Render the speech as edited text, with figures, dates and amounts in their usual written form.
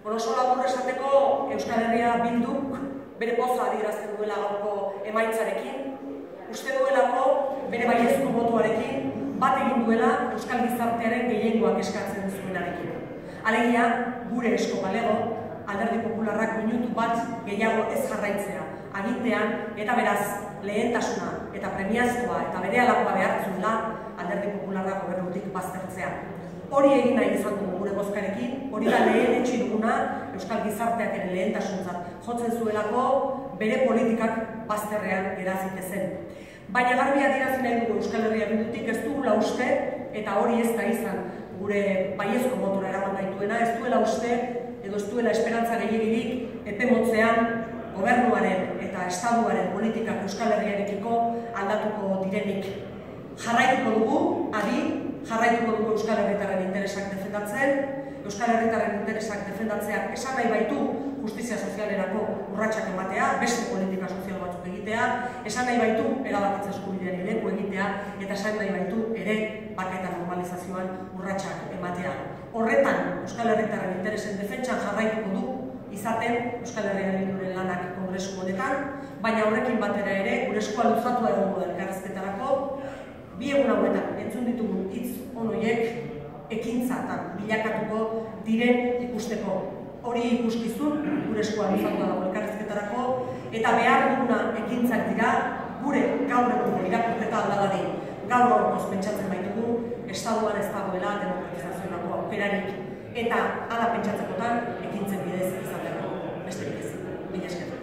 Oso labur esateko Euskal Herria Bilduk bere poza adierazten duela gaurko emaitzarekin, uste duelako bere baiezko botoarekin bat egin duela Euskal Gizartearen gehiengoak eskatzen zuenarekin. Alegia, gure esko balego, Alderdi Popularrak minutu bat gehiago ez jarraitzea, agintean eta beraz lehentasuna eta premiazkoa eta berehalakoa behar zuela Alderdi Popularra gobernutik baztertzea. Hori egin nahi izan dugu gure bozkarekin, hori da lehen etxi duguna Euskal Gizarteak ere lehentasuntzat jotzen zuelako bere politikak bazterrean gerazik ezen. Baina garbi adierazi nahi dugu Euskal Herria Bildutik ez dugula uste, eta hori ez da izan gure baiezko botora eraman gaituena, ez duela uste edo ez duela esperantza gehiegirik epe motzean gobernuaren eta estatuaren politikak Euskal Herriarekiko aldatuko direnik. Jarraituko dugu, jarraituko dugu Euskal Herritarren interesak defendatzen, Euskal Herritarren interesak defendatzeak esan nahi baitu justizia sozialerako urratsak ematea, beste politika sozial batzuk egitea, esan nahi baitu erabakitze eskubideari leku egitea, eta esan nahi baitu ere bake eta normalizazioan urratsak ematea. Horretan, Euskal Herritarren interesen defentsan jarraituko du izaten Euskal Herria Bilduren lanak kongresu honetan, baina horrekin batera ere, gure eskua luzatua egongo da elkarrizketarako, bi egun hauetan entzun ditugu hitz onoiek ekintzatan bilakatuko diren ikusteko. Hori ikuskizun, gure eskua luzatua dago elkarrizketarako, eta behar duguna ekintzak dira, gure gaur egungo irakurketa aldadari. Gaur gaurkoz pentsatzen baitugu, estatuan ez dagoela demokratizazioako aukerarik, eta hala pentsatzekotan ekintzen bidez izateko. Besterik ez. Mila esker.